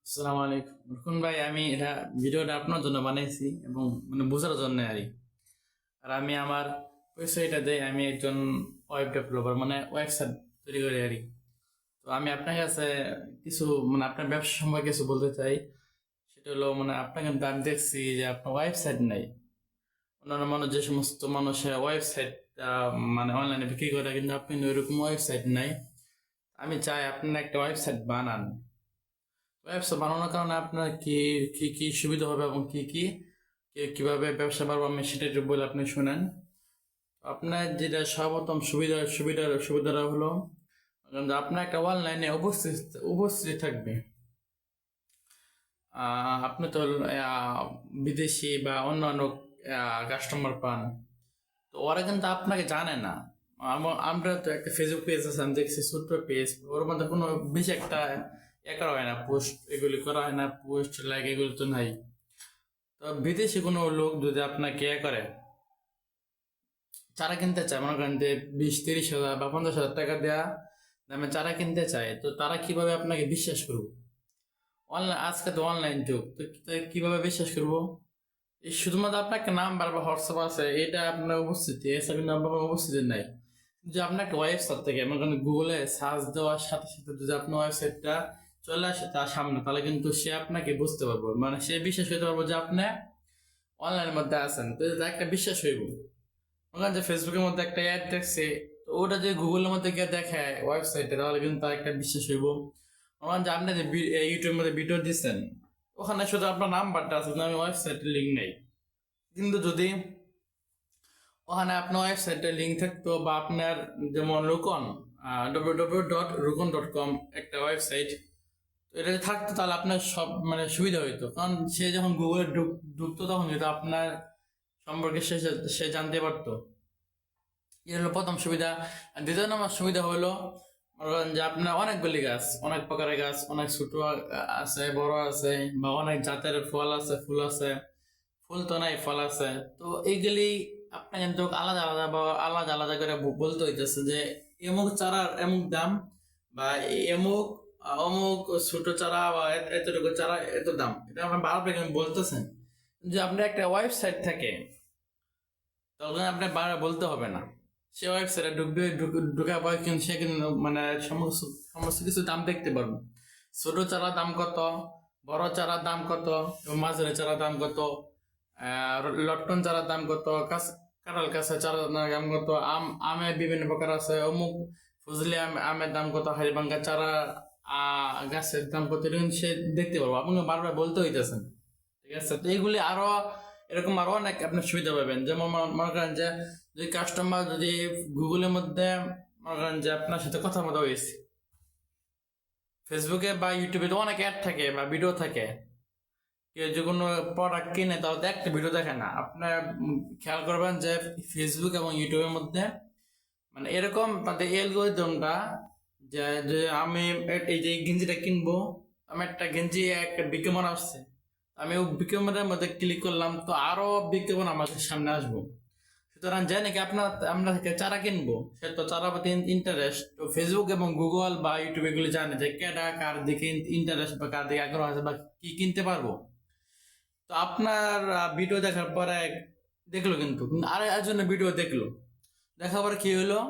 আসসালামু আলাইকুম রুকুন ভাই, আমি এটা ভিডিওটা আপনার জন্য বানাইছি এবং বোঝার জন্য আর আমি আমার পরিচয়টা দেই। আমি একজন ওয়েব ডেভেলপার, ওয়েবসাইট তৈরি করি তো আমি আপনার কাছে কিছু আপনার ব্যবসা সম্পর্কে কিছু বলতে চাই। সেটা হলো আপনার কিন্তু আমি দেখছি যে আপনার ওয়েবসাইট নাই। অন্যান্য মানুষ, যে সমস্ত মানুষের ওয়েবসাইট অনলাইনে বিক্রি করে, কিন্তু আপনি ওইরকম ওয়েবসাইট নাই। আমি চাই আপনার একটা ওয়েবসাইট বানান। ব্যবসা বানানোর কারণে আপনার কি কি কি সুবিধা হবে এবং কিভাবে ব্যবসা বাড়বো, আমি সেটা একটু বলে আপনি শুনেন। আপনার যেটা সর্বপ্রথম সুবিধাটা হলো, যে আপনার একটা অনলাইনে উপস্থিত থাকবে। আপনি তো বিদেশি বা অন্যান্য কাস্টমার পান, তো ওরা কিন্তু আপনাকে জানে না। আমরা তো একটা ফেসবুক পেজ আছে, আমি দেখছি ছোট্ট পেজ, ওর মধ্যে কোনো বেশি একটা করা হয় না, পোস্ট এগুলি করা হয় না, পোস্ট লাইক এগুলি তো নাই। তো বিদেশি কোনো লোক যদি আপনাকে করে চারা কিনতে চায়, মনে করেন যে 20-30 হাজার বা 50,000 টাকা দেওয়া দামে চারা কিনতে চায়, তো তারা কিভাবে আপনাকে বিশ্বাস করবো? অনলাইন, আজকে তো অনলাইন যুগ, তো কিভাবে বিশ্বাস করবো? এই শুধুমাত্র আপনার একটা নাম্বার বা হোয়াটসঅ্যাপ আছে, এটা আপনার উপস্থিতি, এসব কিন্তু আপনার উপস্থিতি নাই। যে আপনার একটা ওয়েবসাইট থেকে মনে করেন গুগলে সার্চ দেওয়ার সাথে সাথে যদি আপনার ওয়েবসাইটটা চলে আসে তার সামনে, তাহলে কিন্তু সে আপনাকে বুঝতে পারবো, সে বিশ্বাস করতে পারবো যে আপনি অনলাইনের মধ্যে আছেন। তো এটা একটা বিশ্বাস হইব। মনে করেন যে ফেসবুকের মধ্যে একটা অ্যাড দেখছে, তো ওটা যে গুগলের মধ্যে গিয়ে দেখায় ওয়েবসাইটে, তাহলে কিন্তু তার একটা বিশ্বাস হইব। মনে করেন যে আপনি যে ইউটিউবের মধ্যে ভিডিও দিচ্ছেন, ওখানে শুধু আপনার নাম্বারটা আছে, কিন্তু আমি ওয়েবসাইটের লিঙ্ক নেই। কিন্তু যদি ওখানে আপনার ওয়েবসাইটের লিঙ্ক থাকতো, বা আপনার যেমন রুকন www.rukon.com একটা ওয়েবসাইট, তো এটা যদি থাকতো তাহলে আপনার সব সুবিধা হইতো। কারণ সে যখন গুগলে ঢুকতো তখন কিন্তু আপনার সম্পর্কে সে জানতে পারতো। এটা হলো প্রথম সুবিধা। আর দ্বিতীয় নম্বর সুবিধা হলো, মনে করেন যে আপনার অনেকগুলি গাছ, অনেক প্রকারের গাছ, অনেক ছোট আছে, বড় আছে, বা অনেক জাতের ফল আছে, ফুল আছে, ফুল তো নাই, ফল আছে। তো এইগুলি আপনার কিন্তু আলাদা আলাদা বা আলাদা আলাদা করে বলতে হইতেছে যে এমুক চারার এমুক দাম, বা এমুক অমুক ছোট চারা বা এতটুকু চারা এত দাম। এটা আপনার বারবার বলতেছেন। যে আপনার একটা ওয়েবসাইট থাকে, তখন আপনার বারবার বলতে হবে না। সে ওয়েবসাইটে ঢুকবে, ঢুকার পর কিন্তু সে কিন্তু সমস্ত সমস্ত কিছু দাম দেখতে পারবে। ছোট চারার দাম কত, বড় চারার দাম কত, এবং মাঝারি চারার দাম কত, লটকন চারার দাম কত, কাঁঠাল কাঁচা চারার দাম কত, আমের বিভিন্ন প্রকার আছে, অমুক ফজলি আমের দাম কত, হাড়িভাঙ্গা চারা গাছের দাম কত, এটা কিন্তু সে দেখতে পারবো। আপনাকে বারবার বলতে হইতেছেন। ঠিক আছে, তো এইগুলি আরো এরকম আরো অনেক আপনি সুবিধা পাবেন। যেমন মনে করেন যে যদি কাস্টমার যদি গুগলের মধ্যে মনে করেন যে আপনার সাথে কথা বলা হয়েছে, ফেসবুকে বা ইউটিউবে তো অনেক অ্যাড থাকে বা ভিডিও থাকে। কেউ যে কোনো প্রোডাক্ট কিনে তাহলে তো একটা ভিডিও দেখে না। আপনার খেয়াল করবেন যে ফেসবুক এবং ইউটিউবের মধ্যে এরকম তাদের অ্যালগরিদমটা, যে যে আমি এই যে গেঞ্জিটা কিনবো, আমি একটা গেঞ্জি একটা বিজ্ঞাপন আসছে, আমি ওই বিজ্ঞাপনের মধ্যে ক্লিক করলাম, তো আরো বিজ্ঞাপন আমাদের সামনে আসবো। সুতরাং যে নাকি আমরা থেকে চারা কিনবো, সে তো চারা প্রতি ইন্টারেস্ট, তো ফেসবুক এবং গুগল বা ইউটিউব এগুলি জানে যে কেডা কার দিকে ইন্টারেস্ট বা কার দিকে আগ্রহ আছে বা কি কিনতে পারবো। তো আপনার ভিডিও দেখার পরে দেখলো, কিন্তু আর একজনের ভিডিও দেখলো, দেখার পরে কি হলো,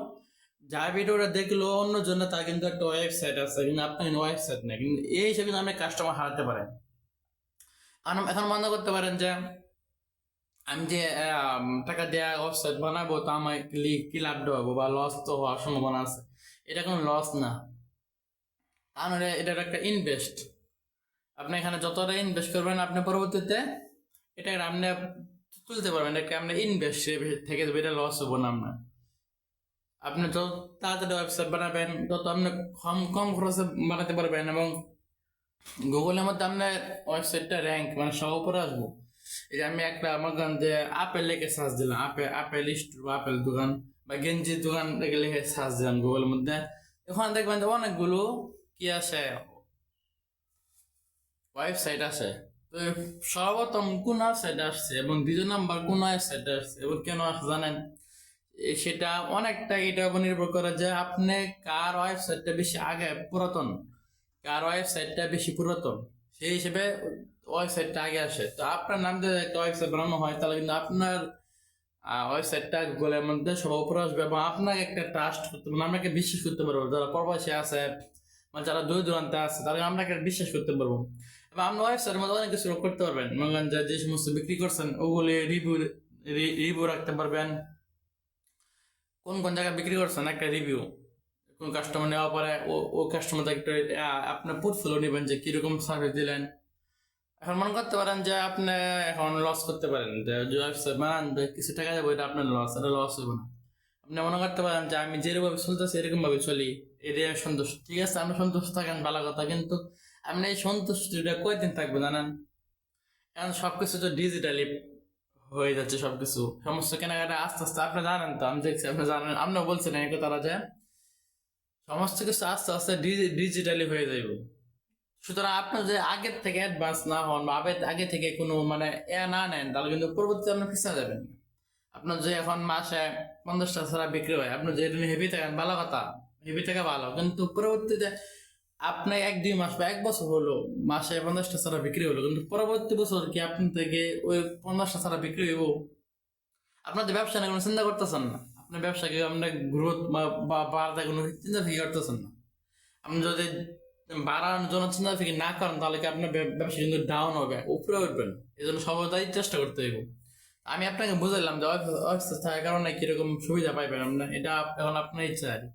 যা ভিডিওটা দেখলো অন্য জন্য, তার কিন্তু একটা ওয়েবসাইট আছে, কিন্তু আপনার ওয়েবসাইট নেই। কিন্তু এই হিসেবে কিন্তু আপনি কাস্টমার হারাতে পারেন। এখন মনে করতে পারেন যে আমি যে টাকা দেওয়া ওয়েবসাইট বানাবো, তো আমার কি লাভ হবো বা লস তো হওয়ার সম্ভাবনা আছে। এটা কোনো লস না, কারণ এটা একটা ইনভেস্ট। আপনি এখানে যতটা ইনভেস্ট করবেন, আপনি পরবর্তীতে এটা আপনি তুলতে পারবেন। এটাকে আপনি ইনভেস্ট থেকে এটা লস হবো না আপনার। আপনি যত তাড়াতাড়ি ওয়েবসাইট বানাবেন, তত আপনি কম কম খরচে বানাতে পারবেন, এবং গুগলের মধ্যে আপনার ওয়েবসাইটটা র্যাঙ্ক সব উপরে আসবো। এই যে আমি একটা আমার গান যে আপেল লিখে সার্চ দিলাম, আপেল স্টোর বা আপেল দোকান বা গেঞ্জির দোকান লিখে সার্চ দিলাম গুগলের মধ্যে, ওখানে দেখবেন যে অনেকগুলো কি আসে, ওয়েবসাইট আছে। তো সর্বপ্রথম কোন ওয়েবসাইট আসছে এবং দ্বিতীয় নাম্বার কোন ওয়েবসাইট আসছে এবং কেন আসছে জানেন? সেটা অনেকটা এটার উপর নির্ভর করে যে আপনি কার ওয়েবসাইটটা বেশি আগে পুরাতন, কার ওয়েবসাইটটা বেশি পুরাতন, সেই হিসেবে ওয়েবসাইটটা আগে আসে। তো আপনার নাম দিয়ে একটা ওয়েবসাইট বানানো হয়, তাহলে কিন্তু আপনার ওয়েবসাইটটা গুগলের মধ্যে সবার উপরে আসবে এবং আপনাকে একটা ট্রাস্ট করতে পারবো, আপনাকে বিশ্বাস করতে পারবো। যারা প্রবাসী আছে মানে যারা দূর দূরান্তে আছে তাদেরকে আপনাকে বিশ্বাস করতে পারবো। এবং আপনি ওয়েবসাইটের মধ্যে অনেক কিছু করতে পারবেন, মনে করেন যে সমস্ত বিক্রি করছেন ওগুলি রিভিউ রিভিউ রাখতে পারবেন, কোন কোন জায়গায় বিক্রি করছেন একটা রিভিউ, কোন কাস্টমার নেওয়ার পরে ও কাস্টমার একটা আপনার পোর্টফোলিও নেবেন যে কিরকম সার্ভিস দিলেন। এখন মনে করতে পারেন যে আপনি এখন লস করতে পারেন, যে ওয়েবসাইট বানান যে কিছু টাকা যাবো, এটা আপনার লস, এটা লস হবে না। আপনি মনে করতে পারেন যে আমি যেরকম ভাবে চলতেছি এরকম ভাবে চলি, এটাই আমি সন্তুষ্ট। ঠিক আছে, আপনি সন্তুষ্ট থাকেন, ভালো কথা, কিন্তু আপনি এই সন্তুষ্টিটা কয়দিন থাকবে জানেন? এখন সবকিছু তো ডিজিটালি হয়ে যাচ্ছে, সবকিছু সমস্ত কেনাকাটা আস্তে আস্তে আপনি জানেন, তো আমি দেখছি আপনি জানেন, আপনিও বলছেন এই কথাটা যে সমস্ত কিছু আস্তে আস্তে ডিজিটালি হয়ে যাইব। সুতরাং আপনার যে আগের থেকে অ্যাডভান্স না হন বা আগে থেকে কোনো মানে না নেন, তাহলে কিন্তু পরবর্তীতে আপনি পিছিয়ে যাবেন। আপনার যে এখন মাসে 50টা ছাড়া বিক্রি হয়, আপনি যে হেভি থাকেন ভালো কথা, হেভি থাকা ভালো, কিন্তু পরবর্তীতে আপনি 1-2 মাস বা 1 বছর হলো মাসে 50টা ছাড়া বিক্রি হলো, কিন্তু পরবর্তী বছর কি আপনি থেকে ওই 50টা ছাড়া বিক্রি হইব? আপনার যে ব্যবসা নিয়ে কোনো চিন্তা করতেছেন না, আপনার ব্যবসাকে আপনার গ্রোথ বা বাড়াতে কোনো চিন্তা ফিকির করতেছেন না। আপনি যদি বাড়ানোর জন্য চিন্তা ফিকির না করেন, তাহলে কি আপনার ব্যবসা কিন্তু ডাউন হবে, উপরে উঠবেন। এই জন্য সর্বদাই চেষ্টা করতে হইব। আমি আপনাকে বুঝাইলাম যে ওয়েবসাইট থাকার কারণে কিরকম সুবিধা পাইবেন আপনার, এটা এখন আপনার ইচ্ছা আর কি।